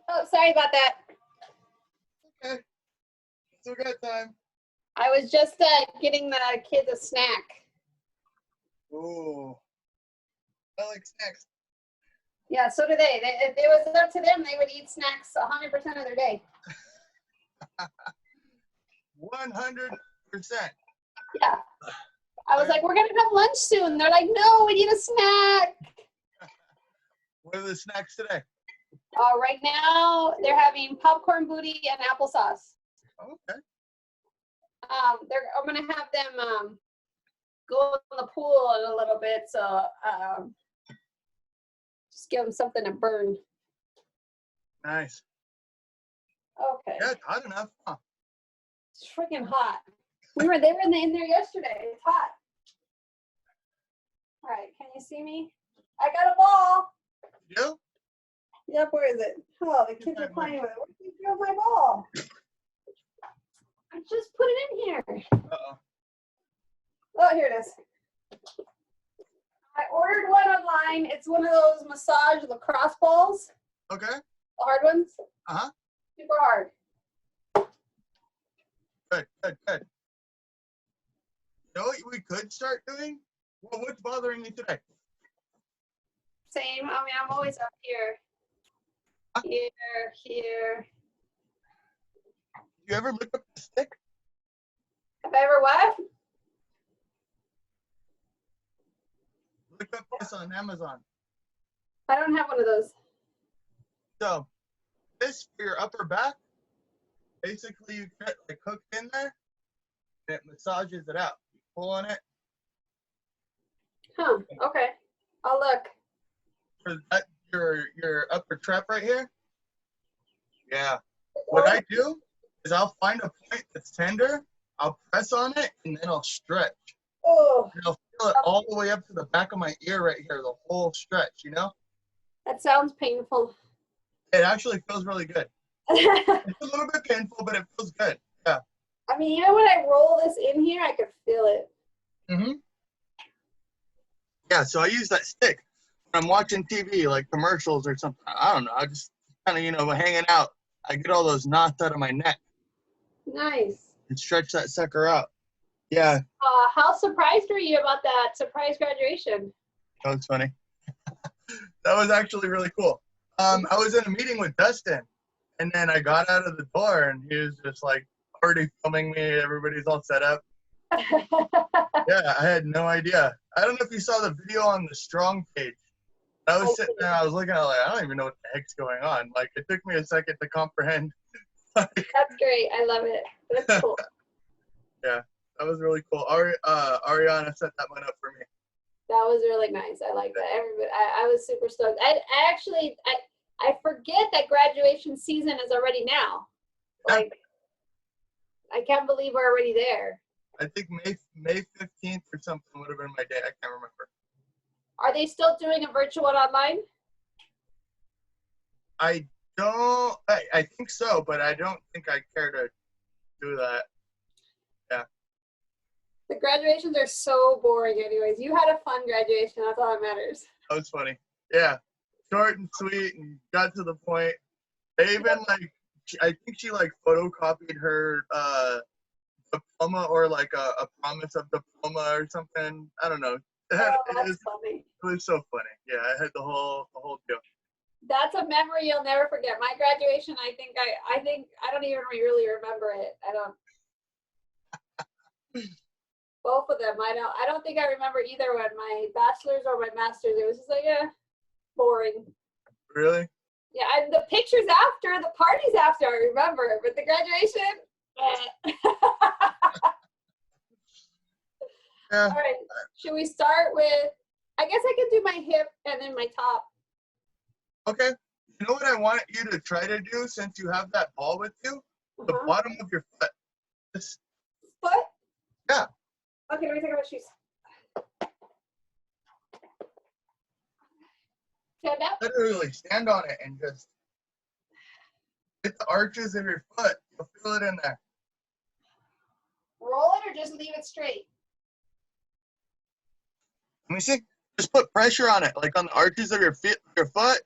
Oh, sorry about that. Okay. Still got time. I was just getting the kids a snack. Ooh. I like snacks. Yeah, so do they. If it was up to them, they would eat snacks 100% of their day. 100%. Yeah. I was like, we're going to have lunch soon. They're like, no, we need a snack. What are the snacks today? Right now, they're having popcorn booty and applesauce. Okay. I'm going to have them go in the pool in a little bit. So just give them something to burn. Nice. Okay. Yeah, it's hot enough, huh? It's freaking hot. They were in there yesterday. It's hot. All right, can you see me? I got a ball. You? Yep, where is it? Oh, the kids are playing with it. Where did you throw my ball? I just put it in here. Uh-oh. Oh, here it is. I ordered one online. It's one of those massage lacrosse balls. Okay. The hard ones. Uh-huh. Super hard. Good, good, good. You know what we could start doing? Well, what's bothering you today? Same. I mean, I'm always up here. Here. You ever look up the stick? Have I ever what? Look up this on Amazon. I don't have one of those. So, this for your upper back, basically you get like hooked in there, and it massages it out. You pull on it. Huh. Okay. I'll look. For that, your upper trap right here. Yeah. What I do is I'll find a point that's tender, I'll press on it, and then I'll stretch. Oh. And I'll feel it all the way up to the back of my ear right here, the whole stretch, you know? That sounds painful. It actually feels really good. It's a little bit painful, but it feels good. Yeah. I mean, even when I roll this in here, I could feel it. Mm-hmm. Yeah, so I use that stick when I'm watching TV, like commercials or something. I don't know. I just kind of, hanging out. I get all those knots out of my neck Nice. and stretch that sucker out. Yeah. How surprised were you about that surprise graduation? That was funny. That was actually really cool. I was in a meeting with Dustin, and then I got out of the door, and he was just like already filming me. Everybody's all set up. Yeah, I had no idea. I don't know if you saw the video on the Strong page. I was sitting there, I was looking at it like, I don't even know what the heck's going on. Like, it took me a second to comprehend. That's great. I love it. That's cool. Yeah, that was really cool. Ariana set that one up for me. That was really nice. I like that. Everybody, I was super stoked. I forget that graduation season is already now. Like, I can't believe we're already there. I think May 15th or something would have been my day. I can't remember. Are they still doing a virtual online? I think so, but I don't think I care to do that. Yeah. The graduations are so boring anyways. You had a fun graduation. That's all that matters. That was funny. Yeah. Short and sweet and got to the point. They even I think she photocopied her diploma or like a promise of diploma or something. I don't know. That's funny. It was so funny. Yeah, I had the whole deal. That's a memory you'll never forget. My graduation, I think I don't even really remember it. I don't. Both of them, I don't think I remember either one. My bachelor's or my master's. It was just like boring. Really? Yeah, and the pictures after, the parties after, I remember, but the graduation. Yeah. All right. Should we start with, I guess I could do my hip and then my top. Okay. You know what I want you to try to do since you have that ball with you? The Uh-huh. bottom of your foot. Just, Foot? yeah. Okay, let me take off my shoes. Stand up. Literally stand on it and just hit the arches of your foot. You'll feel it in there. Roll it or just leave it straight? Let me see. Just put pressure on it, like on the arches of your feet, your foot.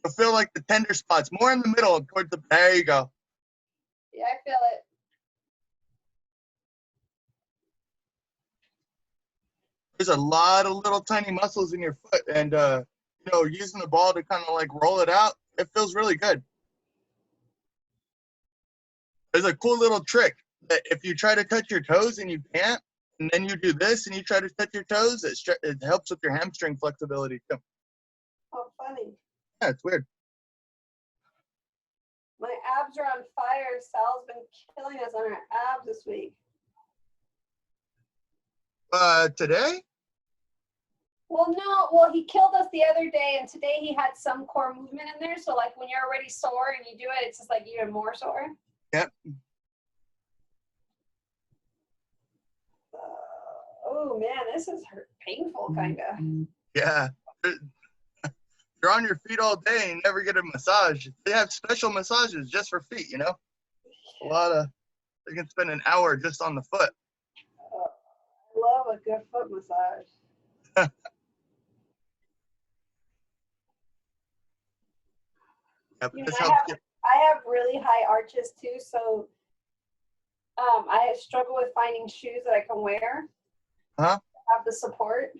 You'll feel like the tender spots, more in the middle towards the. There you go. Yeah, I feel it. There's a lot of little tiny muscles in your foot, and using the ball to kind of like roll it out, it feels really good. There's a cool little trick that if you try to touch your toes and you can't, and then you do this and you try to touch your toes, it helps with your hamstring flexibility too. Oh, funny. Yeah, it's weird. My abs are on fire. Sal's been killing us on our abs this week. Today? Well, no. Well, he killed us the other day, and today he had some core movement in there. So, like, when you're already sore and you do it, it's just like even more sore. Yep. Oh man, this is painful, kind of. Yeah. You're on your feet all day and you never get a massage. They have special massages just for feet, you know? They can spend an hour just on the foot. I love a good foot massage. Yeah, You know, this helps you. I have really high arches too, so I struggle with finding shoes that I can wear. Huh? Have the support.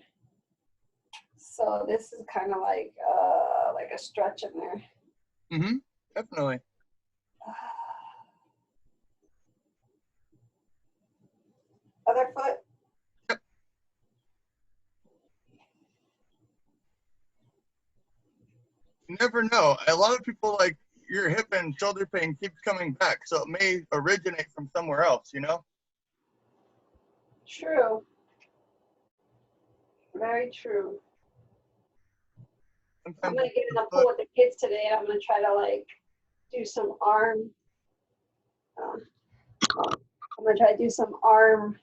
So this is kind of like a stretch in there. Mm-hmm. Definitely. Other foot. Yep. You never know. A lot of people like your hip and shoulder pain keeps coming back, so it may originate from somewhere else, you know? True. Very true. Sometimes I'm gonna get in the the pool foot, with the kids today. I'm gonna try to like do some arm. I'm gonna try to do some arm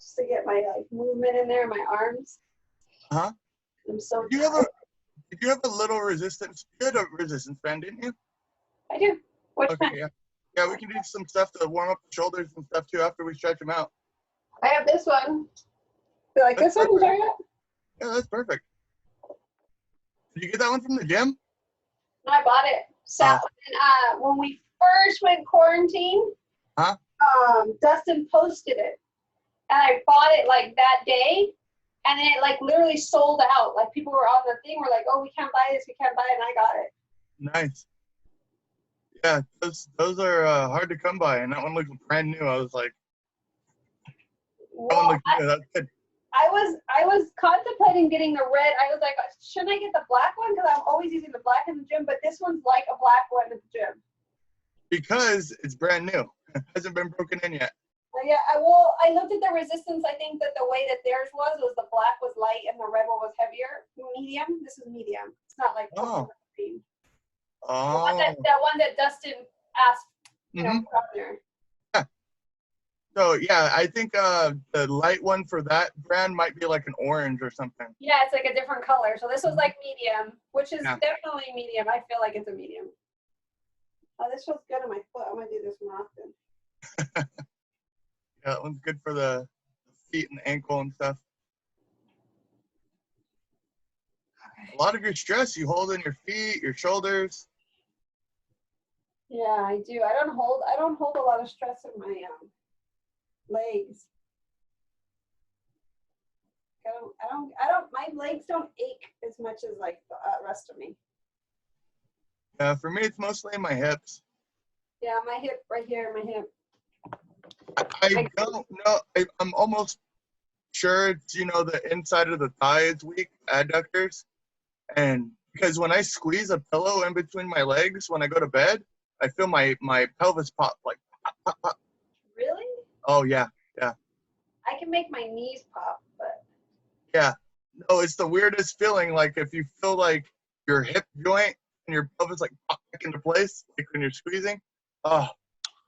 just to get my like movement in there, my arms. huh? I'm so Did you have a little resistance? You had a resistance band, didn't you? I do. Which Okay, one? yeah. Yeah, we can do some stuff to warm up the shoulders and stuff too after we stretch them out. I have this one. Feel like That's this one? perfect. Jared? Yeah, that's perfect. Did you get that one from the gym? No, I bought it. So when we first went quarantine, Huh? Dustin posted it, and I bought it like that day, and then it like literally sold out. Like people were on the thing, were like, "Oh, we can't buy this, we can't buy it," and I got it. Nice. Yeah, those are hard to come by, and that one looks brand new. I was like, that one Well, looks new. That's good. I was contemplating getting the red. I was like, shouldn't I get the black one? Because I'm always using the black in the gym, but this one's like a black one at the gym. Because it's brand new. It hasn't been broken in yet. Yeah, I looked at the resistance. I think that the way that theirs was the black was light and the red one was heavier. Medium. This is medium. It's not like green. Oh. That one that Dustin asked, you know, put on there. So yeah, I think the light one for that brand might be like an orange or something. Yeah, it's like a different color. So this was like medium, which is definitely medium. I feel like it's a medium. Oh, this feels good on my foot. I'm gonna do this more often. Yeah, that one's good for the feet and ankle and stuff. Okay. A lot of your stress you hold in your feet, your shoulders. Yeah, I do. I don't hold a lot of stress in my legs. My legs don't ache as much as like the rest of me. Yeah, for me, it's mostly my hips. Yeah, my hip right here, my hip. I don't know. I'm almost sure it's, the inside of the thigh is weak, adductors. And because when I squeeze a pillow in between my legs when I go to bed, I feel my pelvis pop, like pop, pop, pop. Really? Oh, yeah. I can make my knees pop, but Yeah. No, it's the weirdest feeling. Like if you feel like your hip joint and your pelvis like pop back into place, like when you're squeezing. Oh,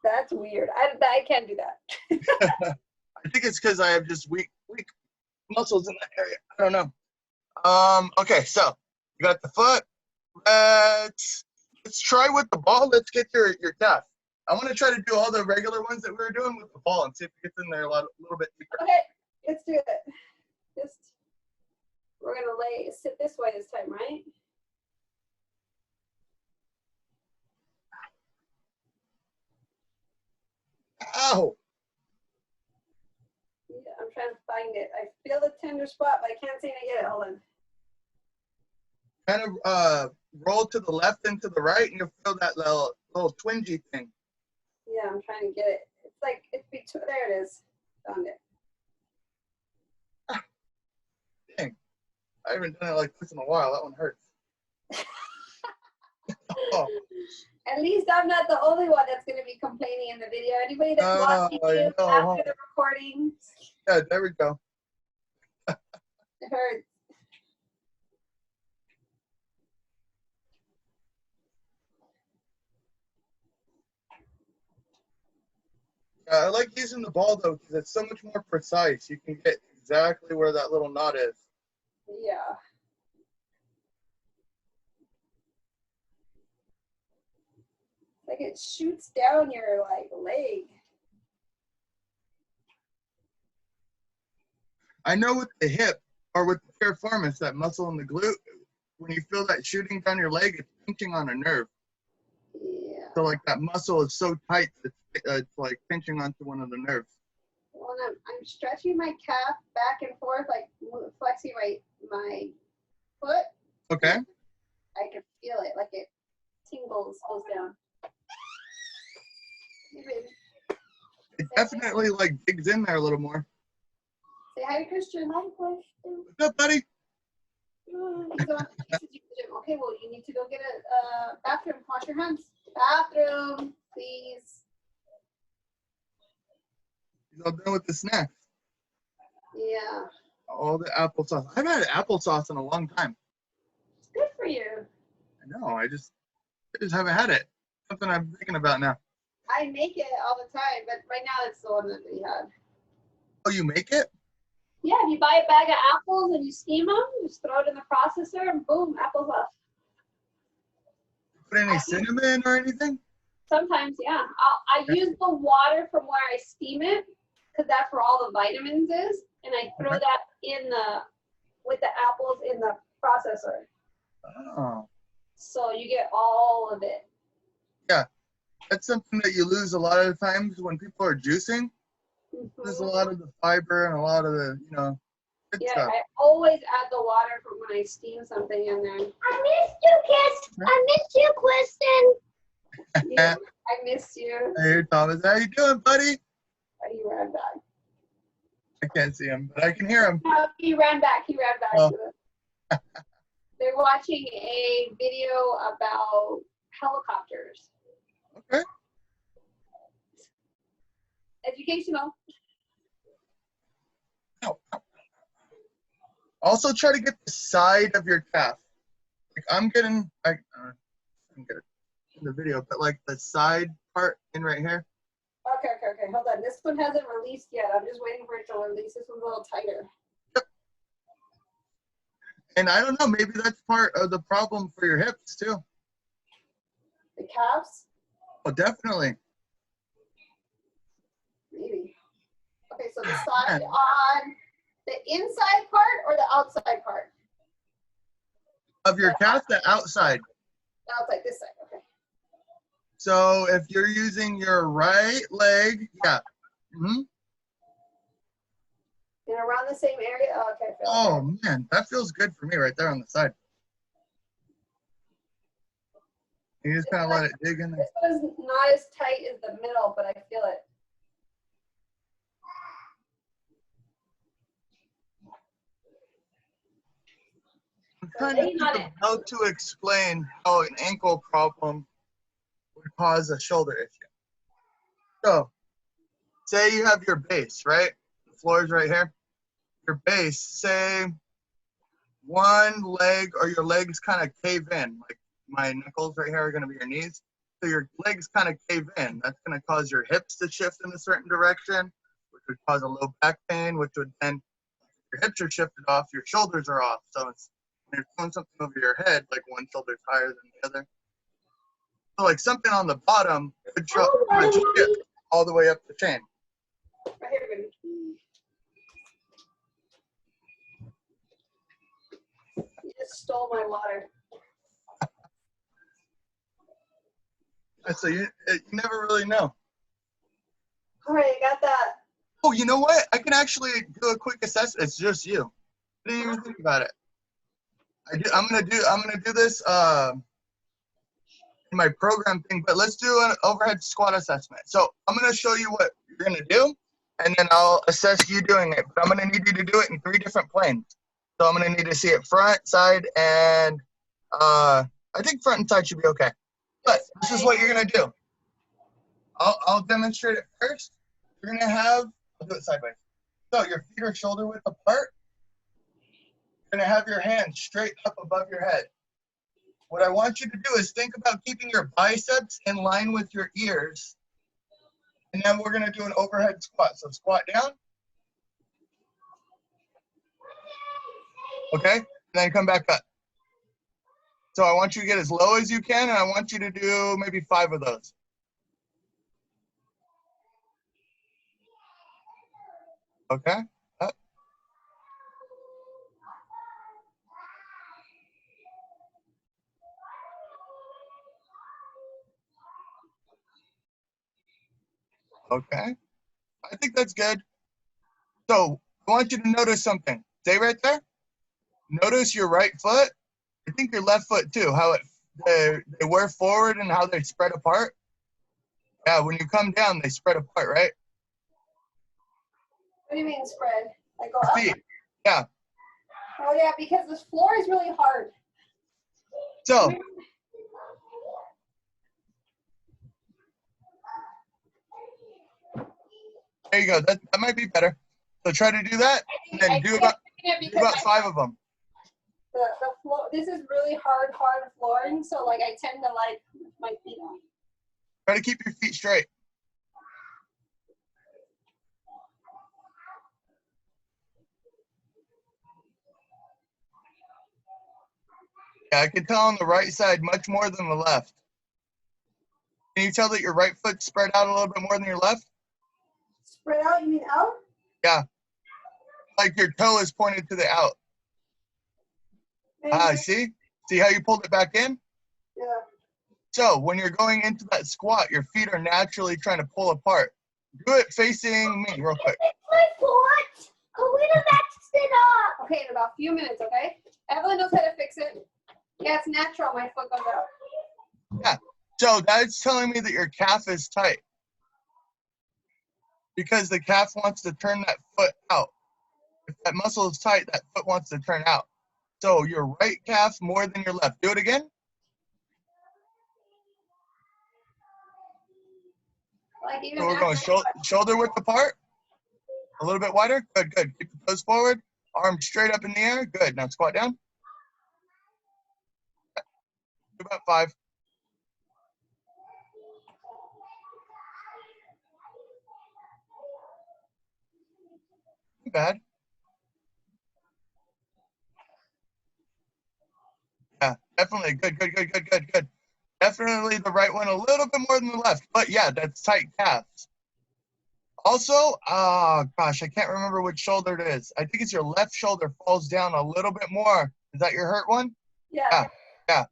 That's weird. I can't do that. I think it's because I have just weak muscles in that area. I don't know. Okay, so you got the foot. Let's try with the ball. Let's get your calf. I want to try to do all the regular ones that we were doing with the ball and see if it gets in there a little bit deeper. Okay, let's do it. We're gonna sit this way this time, right? Ow! Yeah, I'm trying to find it. I feel the tender spot, but I can't seem to get it. Hold on. Kind of roll to the left and to the right, and you'll feel that little twingy thing. Yeah, I'm trying to get it. It's like it's between. There it is. Found it. Dang, I haven't done it like this in a while. That one hurts. Oh. At least I'm not the only one that's going to be complaining in the video. Anybody that's watching you after the recording, Yeah, there we go. it hurts. I like using the ball though because it's so much more precise. You can get exactly where that little knot is. Yeah. Like it shoots down your like leg. I know with the hip or with the piriformis, that muscle in the glute, when you feel that shooting down your leg, it's pinching on a nerve. Yeah. So like that muscle is so tight that it's like pinching onto one of the nerves. When I'm stretching my calf back and forth, like flexing my foot. Okay. I can feel it, like it tingles, goes down. It definitely like digs in there a little more. Say hi to Christian. Hi, Christian. What's up, buddy? He's on the gym. Okay, well, you need to go get a bathroom. Wash your hands. Bathroom, please. He's all done with the snacks. Yeah. All the applesauce. I haven't had applesauce in a long time. It's good for you. I know. I just haven't had it. Something I'm thinking about now. I make it all the time, but right now it's the one that we had. Oh, you make it? Yeah, if you buy a bag of apples and you steam them, just throw it in the processor and boom, apples off. Put any cinnamon or anything? Sometimes, yeah. I use the water from where I steam it because that's where all the vitamins is, and I throw that in with the apples in the processor. Oh. So you get all of it. Yeah, that's something that you lose a lot of times when people are juicing. There's a lot of the fiber and a lot of the, good stuff. I always add the water from when I steam something in there. I missed you, Kiss. I missed you, Kristen. Yeah, I miss you. Hey, Thomas, how you doing, buddy? Oh, he ran back. I can't see him, but I can hear him. No, he ran back. He ran back. Oh. They're watching a video about helicopters. Okay. Educational. Also, try to get the side of your calf. Like I'm getting, I can get it in the video, but like the side part in right here. Okay. Hold on. This one hasn't released yet. I'm just waiting for it to release. This one's a little tighter. Yep. And I don't know, maybe that's part of the problem for your hips too. The calves? Oh, definitely. Maybe. Okay, so the side on the inside part or the outside part? Of your calf, the outside. The outside, this side, okay. So if you're using your right leg, yeah. Mm-hmm. And around the same area? Oh, okay. Oh, man, that feels good for me right there on the side. You just kind of let it dig in there. This one is not as tight as the middle, but I feel it. I'm trying to think of how to explain how an ankle problem would cause a shoulder issue. So, say you have your base, right? The floor is right here. your base, say one leg or your legs kind of cave in, like my knuckles right here are going to be your knees. So your legs kind of cave in. That's going to cause your hips to shift in a certain direction, which would cause a low back pain, which would then, your hips are shifted off, your shoulders are off. So it's, when you're throwing something over your head, like one shoulder's higher than the other. So like something on the bottom could shift all the way up the chain. Right here, baby. You just stole my water. So you never really know. All right, I got that. Oh, you know what? I can actually do a quick assessment. It's just you. I didn't even think about it. I'm gonna do this in my program thing, but let's do an overhead squat assessment. So I'm gonna show you what you're gonna do, and then I'll assess you doing it. But I'm gonna need you to do it in 3 different planes. So I'm gonna need to see it front, side, and I think front and side should be okay. But this is what you're gonna do. I'll demonstrate it first. You're gonna have, I'll do it sideways. So your feet are shoulder width apart. You're gonna have your hands straight up above your head. What I want you to do is think about keeping your biceps in line with your ears. And then we're gonna do an overhead squat. So squat down. Okay, and then come back up. So I want you to get as low as you can, and I want you to do maybe 5 of those. Okay, up. Okay, I think that's good. So I want you to notice something. Stay right there. Notice your right foot. I think your left foot too, how they wear forward and how they spread apart. Yeah, when you come down, they spread apart, right? What do you mean spread? Like go Your up? feet. Yeah. Oh yeah, because this floor is really hard. So there you go. That might be better. So try to do that, and then do about 5 of them. The floor. This is really hard flooring, so like I tend to like my feet on. Try to keep your feet straight. Yeah, I can tell on the right side much more than the left. Can you tell that your right foot's spread out a little bit more than your left? Spread out? You mean out? Yeah. Like your toe is pointed to the out. Maybe. See? See how you pulled it back in? Yeah. So when you're going into that squat, your feet are naturally trying to pull apart. Do it facing me real quick. My foot. Kalina messed it up. Okay, in about a few minutes, okay? Evelyn knows how to fix it. Yeah, it's natural. My foot goes out. Yeah. So that's telling me that your calf is tight. Because the calf wants to turn that foot out. If that muscle is tight, that foot wants to turn out. So your right calf more than your left. Do it again. Like even So we're going shoulder width apart. A little bit wider. Good, good. Keep the toes forward. Arms straight up in the air. Good. Now squat down. Do about 5. Not bad. Yeah, definitely. Good, good, good, good, good, good. Definitely the right one a little bit more than the left. But yeah, that's tight calves. Also, gosh, I can't remember which shoulder it is. I think it's your left shoulder falls down a little bit more. Is that your hurt one? Yeah. Yeah.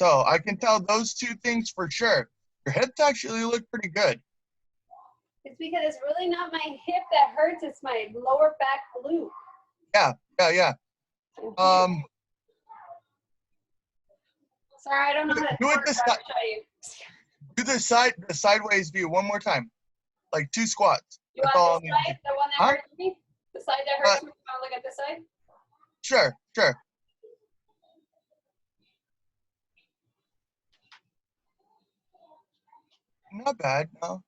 So I can tell those 2 things for sure. Your hips actually look pretty good. It's because it's really not my hip that hurts. It's my lower back glute. Yeah, yeah, yeah. Sorry, I don't know how to Do it this show time. you. Do the sideways view one more time. Like 2 squats. You That's all I want need this to side, do. the one that hurts me? The side that hurts me? You want to look at this side? Sure, sure. Not bad, no.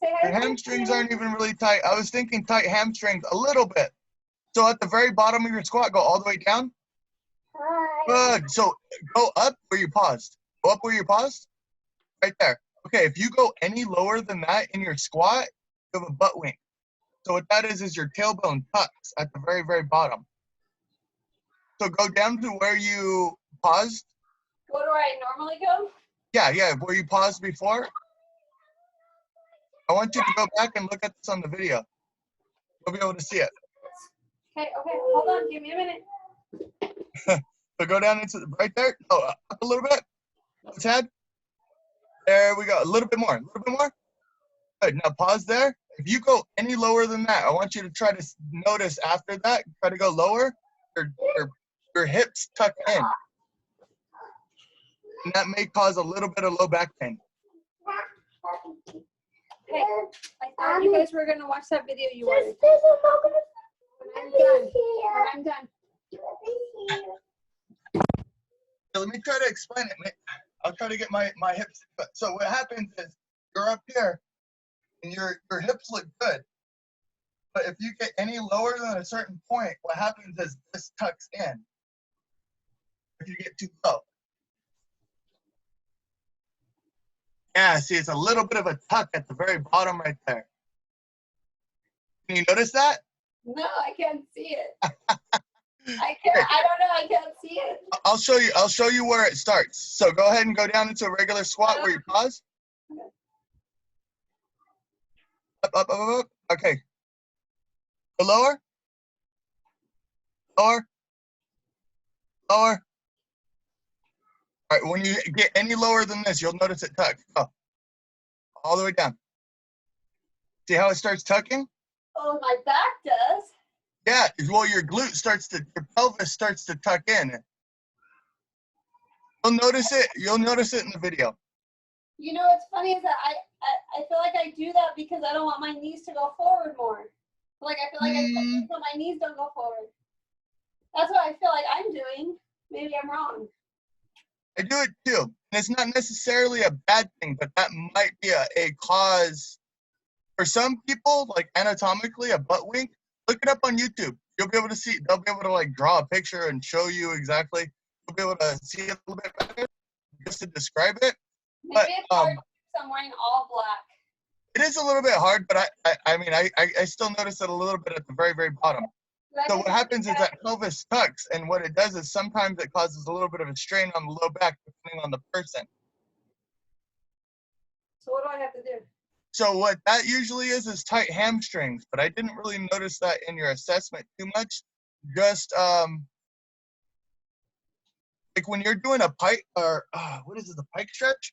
Say hi. Your hamstrings aren't even really tight. I was thinking tight hamstrings a little bit. So at the very bottom of your squat, go all the way down. Hi. Good. So go up where you paused. Go up where you paused. Right there. Okay, if you go any lower than that in your squat, you have a butt wink. So what that is your tailbone tucks at the very, very bottom. So go down to where you paused. Go to where I normally go. Yeah, where you paused before. I want you to go back and look at this on the video. You'll be able to see it. Okay, hold on, give me a minute. So go down into right there. Oh, up a little bit. His head. There we go. A little bit more. A little bit more. Good. Now pause there. If you go any lower than that, I want you to try to notice after that. Try to go lower. Your hips tuck in, and that may cause a little bit of low back pain. Hey, I thought you guys were gonna watch that video you wanted. There's a moment When I'm done. When I'm done. So let me try to explain it. I'll try to get my hips. So what happens is you're up here, and your hips look good. But if you get any lower than a certain point, what happens is this tucks in. If you get too low. Yeah, see, it's a little bit of a tuck at the very bottom right there. Can you notice that? No, I can't see it. I don't know, I can't see it. I'll show you where it starts. So go ahead and go down into a regular squat where you pause. Up. Okay. Go lower. Lower. Lower. All right, when you get any lower than this, you'll notice it tuck. Go. All the way down. See how it starts tucking? Oh, my back does. Yeah, well, your pelvis starts to tuck in. You'll notice it in the video. You know what's funny is that I feel like I do that because I don't want my knees to go forward more. Like I feel like I tuck so my knees don't go forward. That's what I feel like I'm doing. Maybe I'm wrong. I do it too. And it's not necessarily a bad thing, but that might be a cause. For some people, like anatomically, a butt wink, look it up on YouTube. You'll be able to see, they'll be able to like draw a picture and show you exactly. You'll be able to see it a little bit better just to describe it. Maybe But it's hard because I'm wearing all black. it is a little bit hard, but I still notice it a little bit at the very, very bottom. So what happens is that pelvis tucks, and what it does is sometimes it causes a little bit of a strain on the low back depending on the person. So what do I have to do? So what that usually is tight hamstrings, but I didn't really notice that in your assessment too much. Just like when you're doing a pike or what is it, the pike stretch?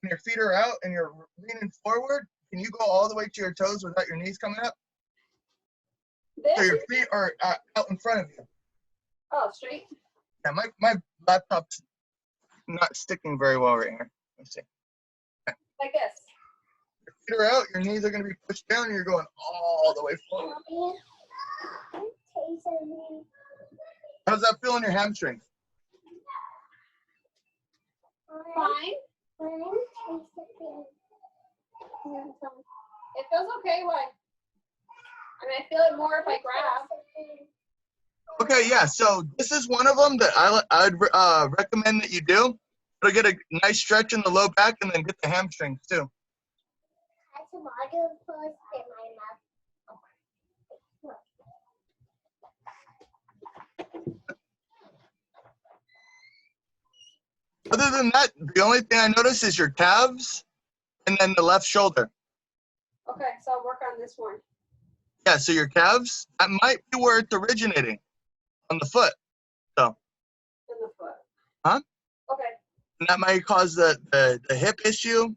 When your feet are out and you're leaning forward, can you go all the way to your toes without your knees coming up? So your feet are out in front of you. Oh, straight? Yeah, my laptop's not sticking very well right here. Let's see. Like this. Your feet are out, your knees are going to be pushed down, and you're going all the way forward. How's that feel in your hamstrings? Fine. It feels okay. Why? I mean, I feel it more if I grab. Okay, yeah. So this is one of them that I'd recommend that you do. It'll get a nice stretch in the low back and then get the hamstrings too. Other than that, the only thing I notice is your calves and then the left shoulder. Okay, so I'll work on this one. Yeah, so your calves, that might be where it's originating, on the foot. So. In the foot. Huh? Okay. And that might cause the hip issue.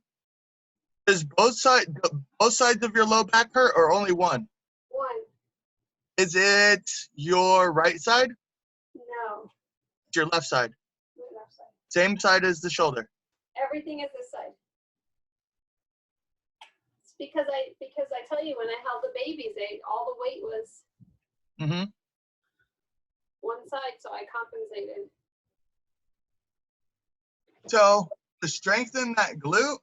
Does both sides of your low back hurt or only one? One. Is it your right side? No. It's your left side. My left side. Same side as the shoulder. Everything is this side. It's because I tell you, when I held the babies, all the weight was one side, so I compensated. So to strengthen that glute,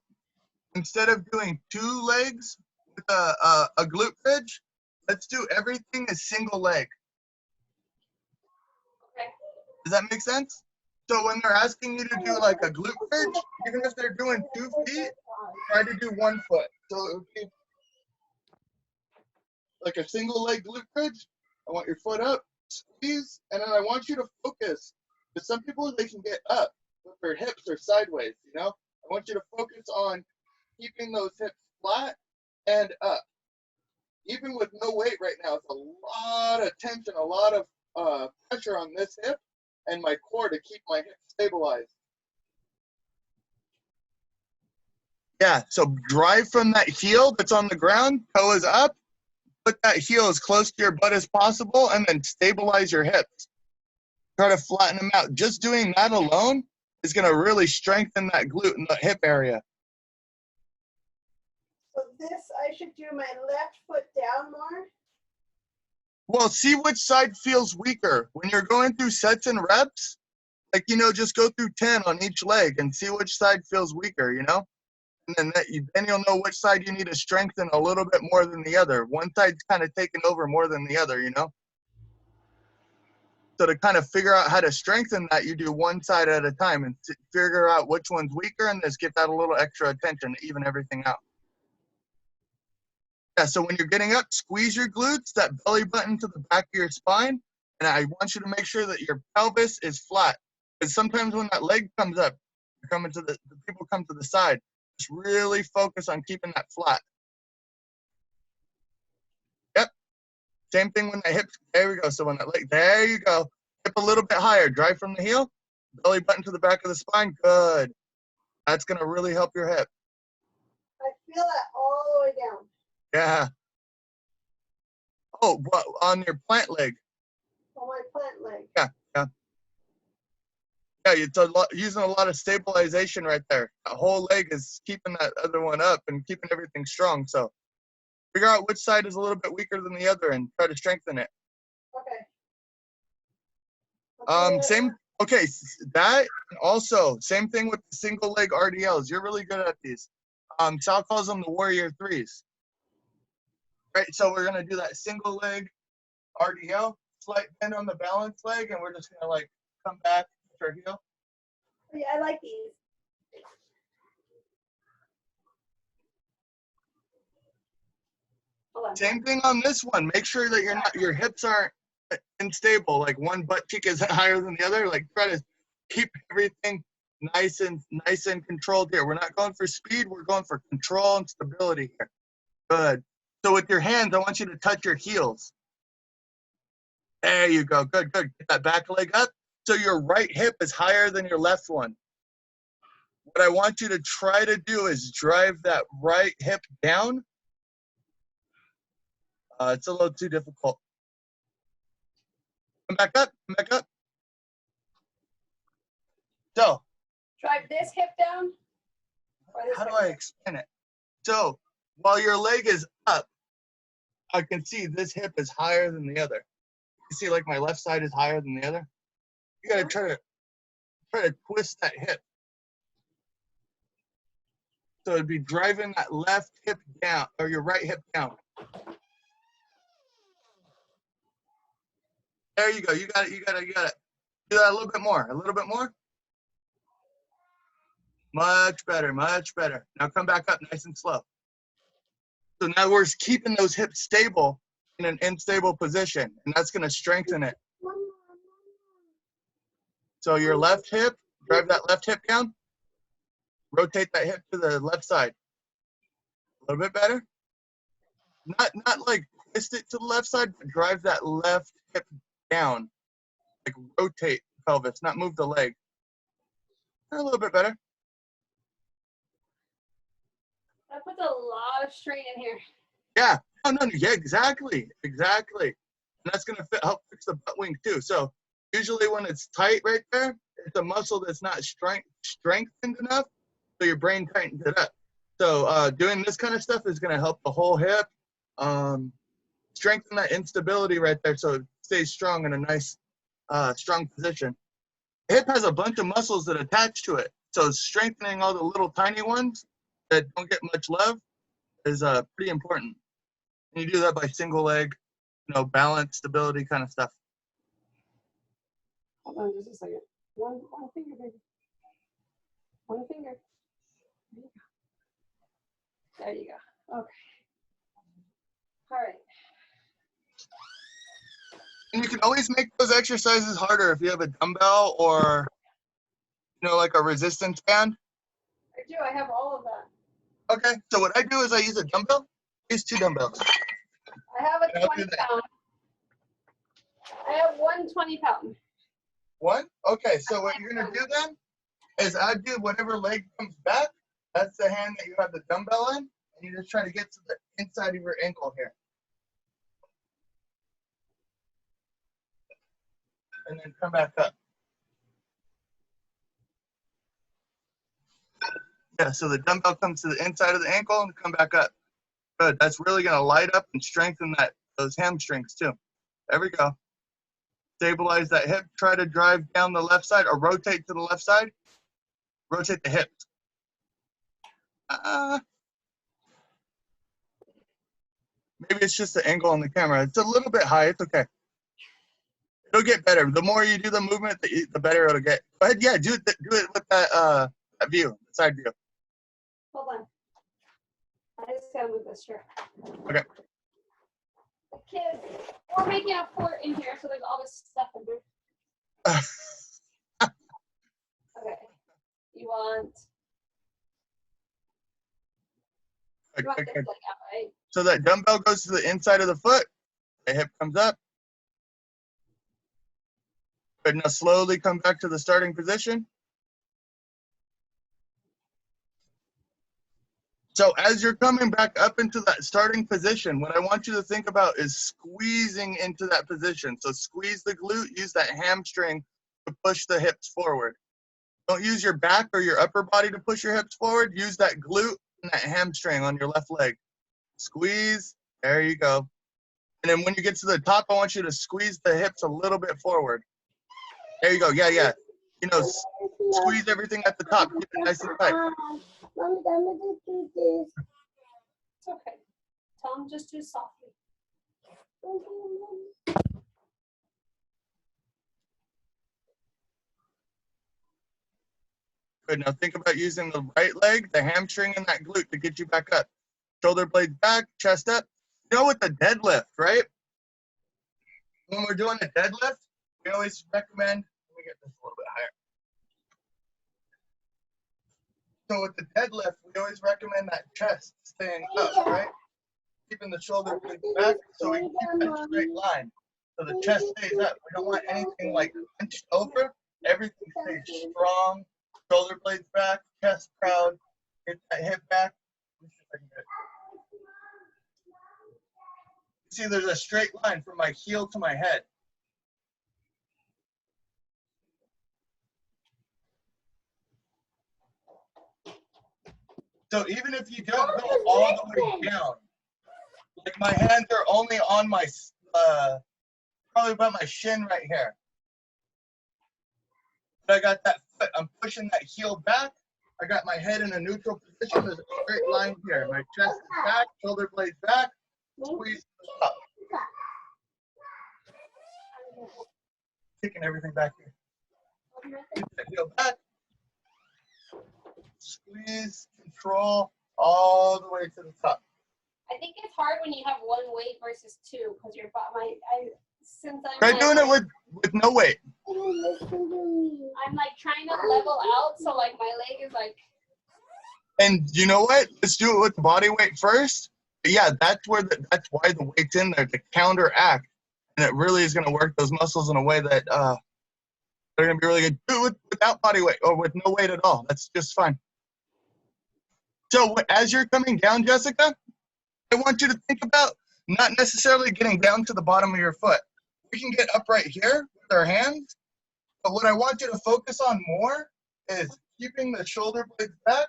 instead of doing 2 legs with a glute bridge, let's do everything as single leg. Okay. Does that make sense? So when they're asking you to do like a glute bridge, even if they're doing 2 feet, try to do 1 foot. So it would be like a single leg glute bridge. I want your foot up, squeeze, and then I want you to focus. Because some people, they can get up, but their hips are sideways, you know? I want you to focus on keeping those hips flat and up. Even with no weight right now, it's a lot of tension, a lot of pressure on this hip and my core to keep my hip stabilized. Yeah, so drive from that heel that's on the ground, toe is up, put that heel as close to your butt as possible, and then stabilize your hips. Try to flatten them out. Just doing that alone is going to really strengthen that glute and the hip area. So this, I should do my left foot down more? Well, see which side feels weaker. When you're going through sets and reps, like, you know, just go through 10 on each leg and see which side feels weaker, you know? And then you'll know which side you need to strengthen a little bit more than the other. One side's kind of taking over more than the other, you know? So to kind of figure out how to strengthen that, you do one side at a time and figure out which one's weaker and just give that a little extra attention to even everything out. Yeah, so when you're getting up, squeeze your glutes, that belly button to the back of your spine, and I want you to make sure that your pelvis is flat. Because sometimes when that leg comes up, the people come to the side. Just really focus on keeping that flat. Yep. Same thing when the hips, there we go. So when that leg, there you go. Hip a little bit higher, drive from the heel, belly button to the back of the spine, good. That's gonna really help your hip. I feel that all the way down. Yeah. Oh, what, on your plant leg? On my plant leg. Yeah, yeah. Yeah, it's using a lot of stabilization right there. That whole leg is keeping that other one up and keeping everything strong. So figure out which side is a little bit weaker than the other and try to strengthen it. Okay. Okay, that, and also, same thing with the single leg RDLs. You're really good at these. Sal calls them the Warrior Threes. Right, so we're gonna do that single leg RDL, slight bend on the balance leg, and we're just gonna like come back with our heel. Yeah, I like these. Hold on. Same thing on this one. Make sure that your hips aren't unstable. Like one butt cheek isn't higher than the other. Like try to keep everything nice and controlled here. We're not going for speed. We're going for control and stability here. Good. So with your hands, I want you to touch your heels. There you go. Good, good. Get that back leg up. So your right hip is higher than your left one. What I want you to try to do is drive that right hip down. It's a little too difficult. Come back up, come back up. So. Drive this hip down? How do I explain it? So while your leg is up, I can see this hip is higher than the other. You see like my left side is higher than the other? You gotta try to twist that hip. So it'd be driving that left hip down, or your right hip down. There you go, you got it, you got it, you got it. Do that a little bit more, a little bit more. Much better, much better. Now come back up nice and slow. So now we're keeping those hips stable in an unstable position, and that's gonna strengthen it. So your left hip, drive that left hip down. Rotate that hip to the left side. A little bit better. Not like twist it to the left side, but drive that left hip down. Like rotate the pelvis, not move the leg. A little bit better. That puts a lot of strain in here. Yeah. No, yeah, exactly. Exactly. And that's gonna help fix the butt wing too. So usually when it's tight right there, it's a muscle that's not strengthened enough, so your brain tightens it up. So doing this kind of stuff is gonna help the whole hip, strengthen that instability right there so it stays strong in a nice, strong position. The hip has a bunch of muscles that attach to it. So strengthening all the little tiny ones that don't get much love is pretty important. And you do that by single leg, balance, stability kind of stuff. Hold on just a second. One finger, baby. One finger. There you go. There you go. Okay. All right. And you can always make those exercises harder if you have a dumbbell or, like a resistance band. I do. I have all of that. Okay, so what I do is I use a dumbbell. I use 2 dumbbells. I have a And I'll 20 do that. pound. I have 120 pound. One? Okay, so what you're going to do then is I do whatever leg comes back. That's the hand that you have the dumbbell in. And you just try to get to the inside of your ankle here. And then come back up. Yeah, so the dumbbell comes to the inside of the ankle and come back up. Good. That's really going to light up and strengthen those hamstrings too. There we go. Stabilize that hip. Try to drive down the left side or rotate to the left side. Rotate the hips. Maybe it's just the angle on the camera. It's a little bit high. It's okay. It'll get better. The more you do the movement, the better it'll get. Go ahead. Yeah, do it with that view, side view. Hold on. I just gotta move this chair. Okay. The kids, we're making a fort in here, so there's all this stuff under. Okay. You want this leg out, right? So that dumbbell goes to the inside of the foot. The hip comes up. Good. Now slowly come back to the starting position. So as you're coming back up into that starting position, what I want you to think about is squeezing into that position. So squeeze the glute, use that hamstring to push the hips forward. Don't use your back or your upper body to push your hips forward. Use that glute and that hamstring on your left leg. Squeeze, there you go. And then when you get to the top, I want you to squeeze the hips a little bit forward. There you go, yeah. Squeeze everything at the top, keep it nice and tight. Mommy, I'm gonna do this. It's okay. Tell them just do softly. Good, now think about using the right leg, the hamstring and that glute to get you back up. Shoulder blades back, chest up. With the deadlift, right? When we're doing a deadlift, we always recommend, let me get this a little bit higher. So with the deadlift, we always recommend that chest staying up, right? Keeping the shoulder blades back so we can keep that straight line. So the chest stays up. We don't want anything like hunched over. Everything stays strong. Shoulder blades back, chest proud. Get that hip back. See, there's a straight line from my heel to my head. So even if you don't go all the way down, like my hands are only on my, probably about my shin right here. But I got that foot, I'm pushing that heel back. I got my head in a neutral position. There's a straight line here. My chest is back, shoulder blades back, squeeze to the top. Kicking everything back here. Keep that heel back. Squeeze, control, all the way to the top. I think it's hard when you have one weight versus two because your body. Try doing it with no weight. I'm like trying to level out, so like my leg is like. And you know what? Let's do it with the body weight first. But yeah, that's why the weight's in there to counteract, and it really is going to work those muscles in a way that they're going to be really good. Do it without body weight or with no weight at all. That's just fine. So as you're coming down, Jessica, I want you to think about not necessarily getting down to the bottom of your foot. We can get up right here with our hands, but what I want you to focus on more is keeping the shoulder blades back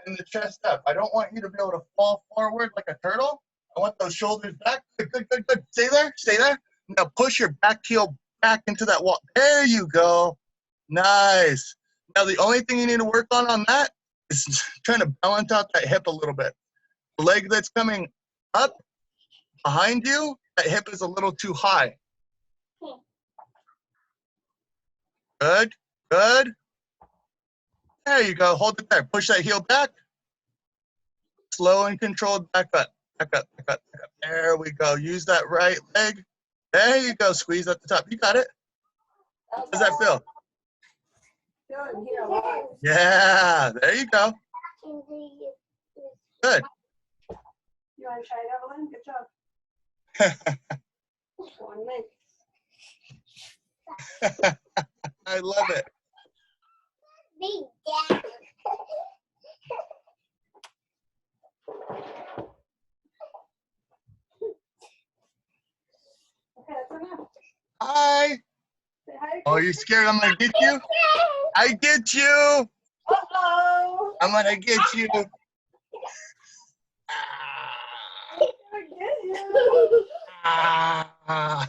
and the chest up. I don't want you to be able to fall forward like a turtle. I want those shoulders back. Good. Stay there. Now push your back heel back into that wall. There you go. Nice. Now the only thing you need to work on that is trying to balance out that hip a little bit. The leg that's coming up behind you, that hip is a little too high. Good, good. There you go. Hold it there. Push that heel back. Slow and controlled back up. Back up, back up, back up. There we go. Use that right leg. There you go. Squeeze at the top. You got it. How does that feel? Feeling here a lot. Yeah, there you go. Good. You want to try it, Evelyn? Good job. One leg. I love it. Okay, that's enough. Hi. Say hi to Oh, you scared I'm gonna get you? I get you. Uh-oh. I'm gonna get you. I'm gonna get you. Ah.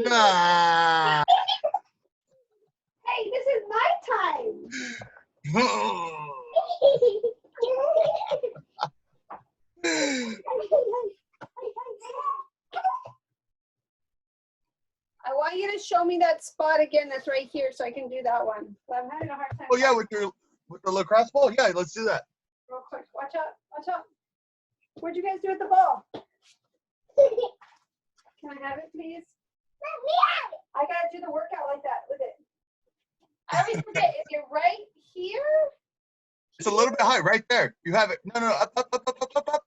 Nah. Hey, this is my time. I want you to show me that spot again that's right here so I can do that one. I'm having a hard time. Oh yeah, with the lacrosse ball. Yeah, let's do that. Real quick. Watch out. Watch out. What'd you guys do with the ball? Can I have it, please? I gotta do the workout like that with it. I always forget if you're right here. It's a little bit high, right there. You have it. No, up, up, up, up, up, up, up.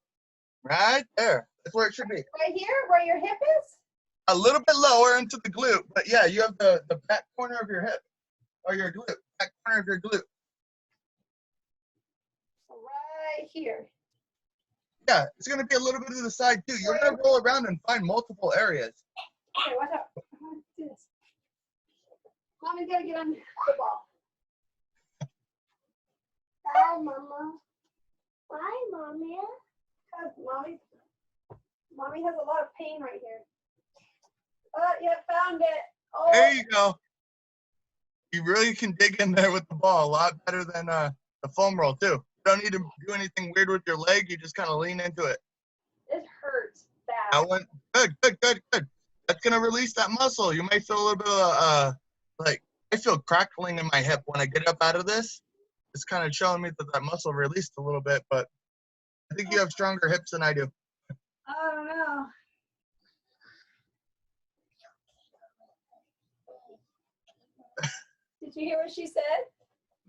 Right there. That's where it should be. Right here, where your hip is? A little bit lower into the glute, but yeah, you have the back corner of your hip or your glute, back corner of your glute. Right here. Yeah, it's gonna be a little bit to the side too. You're gonna roll around and find multiple areas. Okay, watch out. Do this. Mommy's gotta get on the ball. Bye, Mama. Bye, Mommy. Because mommy has a lot of pain right here. Oh, yeah, found it. Oh, There you go. You really can dig in there with the ball a lot better than the foam roll too. You don't need to do anything weird with your leg. You just kind of lean into it. it hurts bad. That one, good, good, good, good. That's gonna release that muscle. You might feel a little bit of like I feel crackling in my hip when I get up out of this. It's kind of showing me that muscle released a little bit, but I think you have stronger hips than I do. I don't know. Did you hear what she said?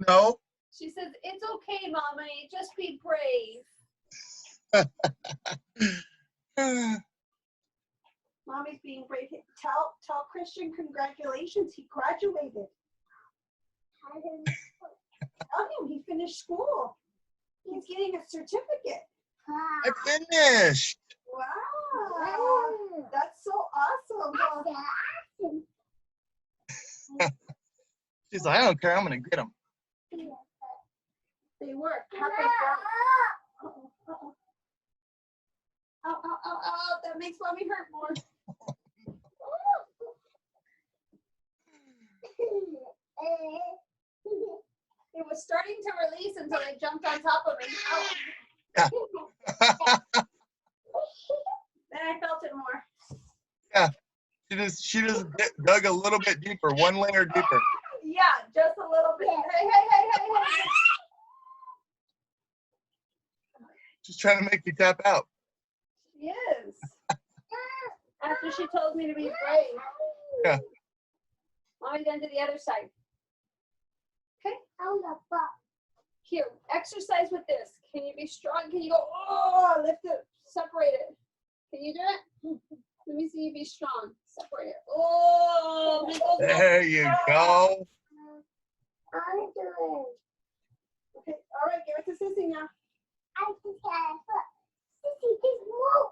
No. She says, "It's okay, Mommy. Just be brave." Mommy's being brave. Tell Christian congratulations. He graduated. Tell him he finished school. He's getting a certificate. I finished. Wow. That's so awesome. She's like, I don't care. I'm gonna get him. They work. Happy Oh, that makes Mommy hurt more. It was starting to release until I jumped on top of it. Oh. Yeah. Then I felt it more. Yeah. She just dug a little bit deeper, one layer deeper. Yeah, just a little bit. Hey. Just trying to make you tap out. She is. After she told me to be brave. Yeah. Mommy's going to the other side. Okay. Here, exercise with this. Can you be strong? Can you go, oh, lift it, separate it? Can you do it? Let me see you be strong. Separate it. Oh, there you go. I'm doing. Okay, all right, give it to Sissy now. I just got a foot. Sissy, just move.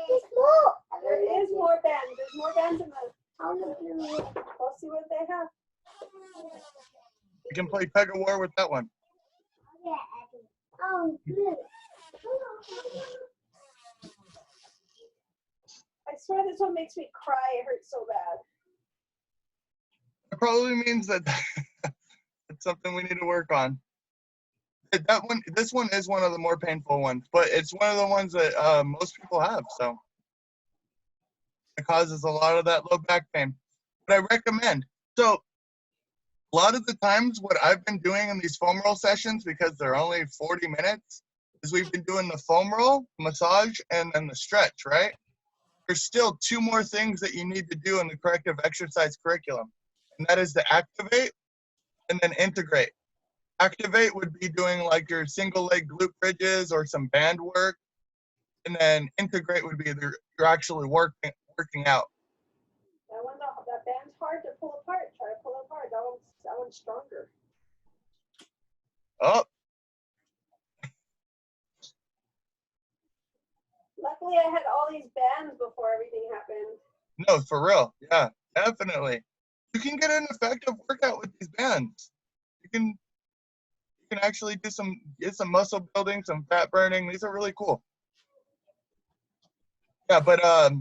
Just move. There is more bands. There's more bands in the. Oh, We'll see what they have. You can play tug of war with that one. good. I swear this one makes me cry. It hurts so bad. It probably means that it's something we need to work on. This one is one of the more painful ones, but it's one of the ones that most people have. So it causes a lot of that low back pain. But I recommend. So a lot of the times, what I've been doing in these foam roll sessions, because they're only 40 minutes, is we've been doing the foam roll, massage, and then the stretch. Right? There's still 2 more things that you need to do in the corrective exercise curriculum, and that is to activate and then integrate. Activate would be doing like your single leg glute bridges or some band work, and then integrate would be you're actually working out. That band's hard to pull apart. Try to pull it apart. That one's stronger. Oh, Luckily, I had all these bands before everything happened. no, for real. Yeah, definitely. You can get an effective workout with these bands. You can actually get some muscle building, some fat burning. These are really cool. Yeah, but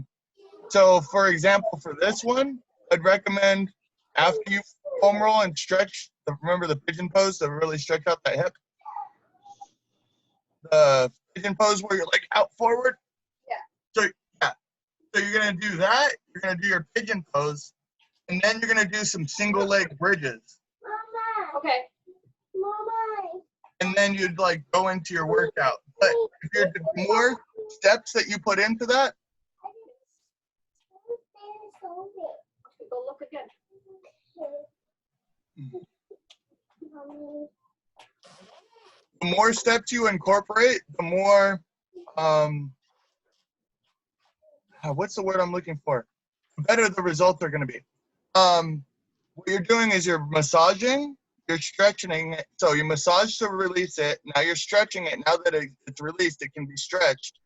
so for example, for this one, I'd recommend after you foam roll and stretch, remember the pigeon pose to really stretch out that hip? The pigeon pose where you're like out forward? Yeah. So you're gonna do that, you're gonna do your pigeon pose, and then you're gonna do some single leg bridges. Mama. Okay. Mama. And then you'd like go into your workout. But if you're the more steps that you put into that, Go look again. the more steps you incorporate, the more what's the word I'm looking for? The better the results are going to be. What you're doing is you're massaging, you're stretching it. So you massage to release it. Now you're stretching it. Now that it's released, it can be stretched.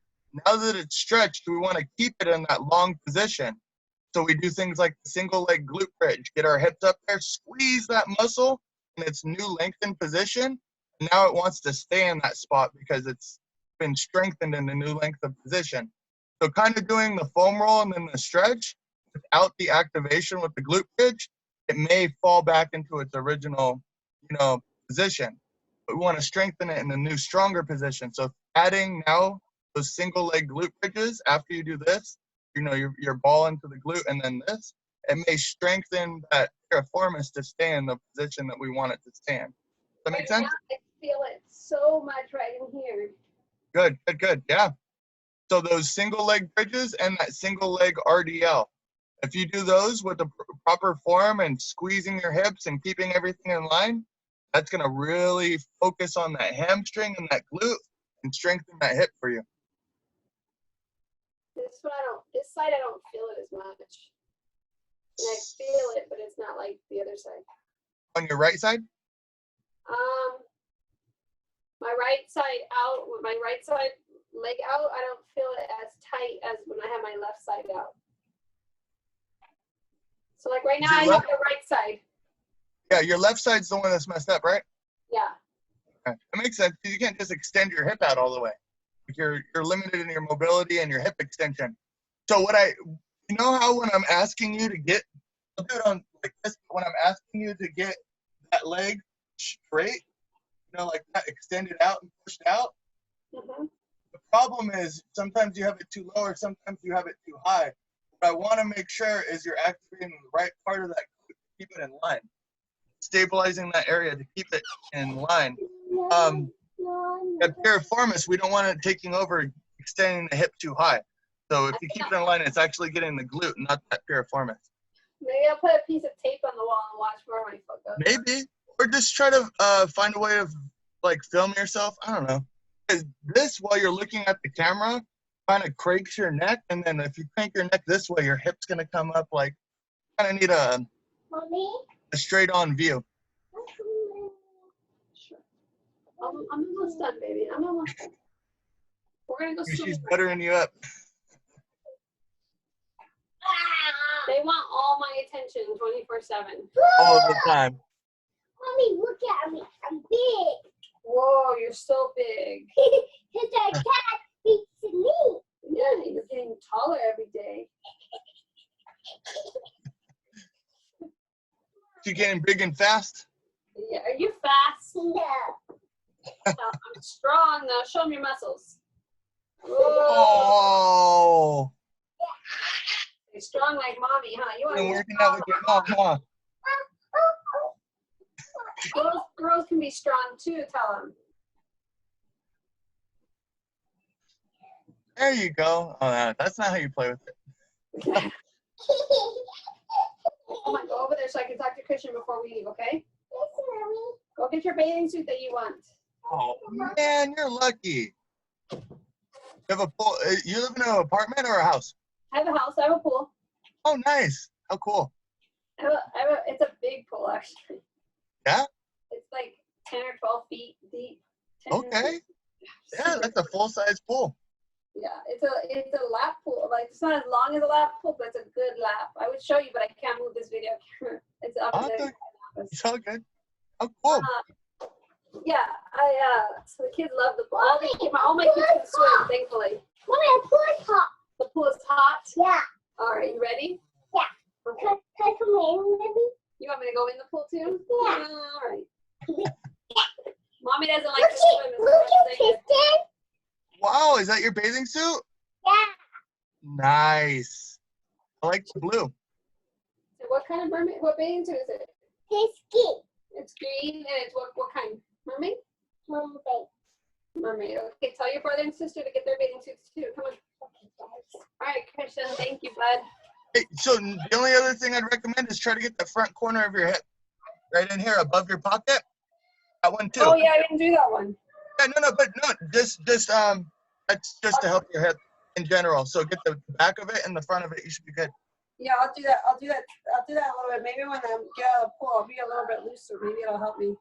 Now that it's stretched, we want to keep it in that long position. So we do things like the single leg glute bridge, get our hips up there, squeeze that muscle in its new lengthened position. And now it wants to stay in that spot because it's been strengthened in the new length of position. So kind of doing the foam roll and then the stretch without the activation with the glute bridge, it may fall back into its original, position. But we want to strengthen it in a new, stronger position. So adding now those single leg glute bridges after you do this, your ball into the glute and then this, it may strengthen that piriformis to stay in the position that we want it to stay in. Does that make sense? I feel it so much right in here. Good. Yeah. So those single leg bridges and that single leg RDL, if you do those with the proper form and squeezing your hips and keeping everything in line, that's going to really focus on that hamstring and that glute and strengthen that hip for you. This side I don't feel it as much. And I feel it, but it's not like the other side. On your right side? My right side out, with my right side leg out, I don't feel it as tight as when I have my left side out. So like right now I have the right side. Yeah, your left side's the one that's messed up, right? Yeah. Okay. That makes sense. You can't just extend your hip out all the way. You're limited in your mobility and your hip extension. So how when I'm asking you to get, I'll do it on like this, when I'm asking you to get that leg straight, like that, extended out and pushed out. Mm-hmm. The problem is sometimes you have it too low or sometimes you have it too high. What I want to make sure is you're activating the right part of that to keep it in line. Stabilizing that area to keep it in line. At piriformis, we don't want it taking over, extending the hip too high. So if you keep it in line, it's actually getting the glute, not that piriformis. Maybe I'll put a piece of tape on the wall and watch where my foot goes. Maybe. Or just try to find a way of like film yourself. I don't know. Because this, while you're looking at the camera, kind of cranks your neck. And then if you crank your neck this way, your hip's going to come up like, kind of need a straight on view. Sure. I'm almost done, baby. I'm almost done. We're going to go She's swim. buttering you up. They want all my attention 24/7. All the time. Mommy, look at me. I'm big. Whoa, you're so big. Because our cat beats me. Yeah, you're getting taller every day. You getting big and fast? Yeah, are you fast? No. I'm strong now. Show me your muscles. Whoa. Oh, You're strong like mommy, huh? You want been to working out with your mom, huh? girls can be strong too, tell them. There you go. Oh, no, that's not how you play with it. Come on, go over there so I can talk to Christian before we leave, okay? Go get your bathing suit that you want. Oh man, you're lucky. You have a pool. You live in an apartment or a house? I have a house, I have a pool. Oh, nice. How cool. It's a big pool, actually. Yeah? It's like 10 or 12 feet deep. 10 Okay. Yeah, that's a full-size pool. Yeah, it's a lap pool. Like, it's not as long as a lap pool, but it's a good lap. I would show you, but I can't move this video camera. It's up Oh, there. okay. It's all good. How cool. Yeah, so the kids love the pool. All my kids can swim, thankfully. Mommy, a pool is hot. The pool is hot. Yeah. All right, you ready? Yeah. Okay. Can I come in, maybe? You want me to go in the pool too? Yeah. All right. Mommy doesn't like to swim. Look at Tristan. Wow, is that your bathing suit? Yeah. Nice. I like the blue. So what kind of mermaid? What bathing suit is it? Tasty. It's green and it's what kind? Mermaid? Mermaid. Mermaid. Okay, tell your brother and sister to get their bathing suits too. Come on. All right, Christian. Thank you, bud. Hey, so the only other thing I'd recommend is try to get the front corner of your hip right in here above your pocket. That one too. Oh yeah, I didn't do that one. Yeah, just that's just to help your hip in general. So get the back of it and the front of it. You should be good. Yeah, I'll do that. I'll do that a little bit. Maybe when I get out of the pool, I'll be a little bit looser. Maybe it'll help me.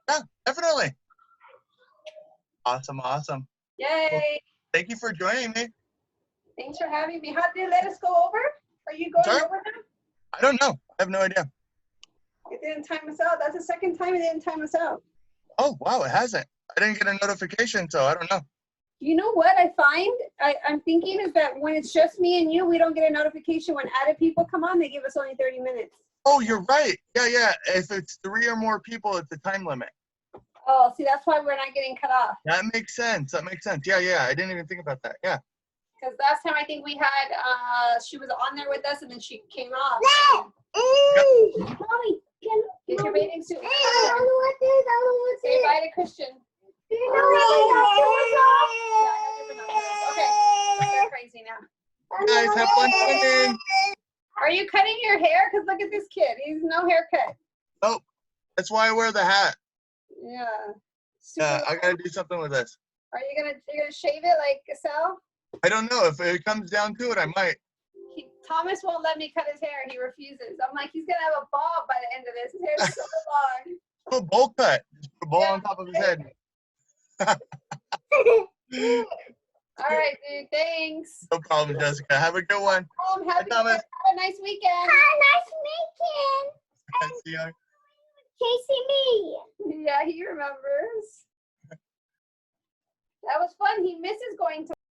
Yeah, definitely. Awesome. Yay! Thank you for joining me. Thanks for having me. How did they let us go over? Are you going Sorry? over now? I don't know. I have no idea. It didn't time us out. That's the second time it didn't time us out. Oh, wow, it hasn't. I didn't get a notification, so I don't know. You know what I find? I'm thinking is that when it's just me and you, we don't get a notification. When added people come on, they give us only 30 minutes. Oh, you're right. Yeah. If it's 3 or more people, it's a time limit. Oh, see, that's why we're not getting cut off. That makes sense. Yeah. I didn't even think about that. Yeah. Because last time I think we had, she was on there with us and then she came off. Mommy, get your bathing suit. I don't know what this. I don't know what Say this. bye to Christian. Do you know what Okay, they're crazy now. Guys, have fun swimming. Are you cutting your hair? Because look at this kid. He's no haircut. Nope. That's why I wear the hat. Yeah. Yeah, I gotta do something with this. You're gonna shave it like Sal? I don't know. If it comes down to it, I might. Thomas won't let me cut his hair. He refuses. I'm like, he's gonna have a bob by the end of this. His hair is so long. Do a bowl cut. Just put a bowl on top of his head. All right, dude. Thanks. No problem, Jessica. Have a good one. Have Thomas. a nice weekend. Nice weekend. See ya. Chasing me. Yeah, he remembers. That was fun. He misses going to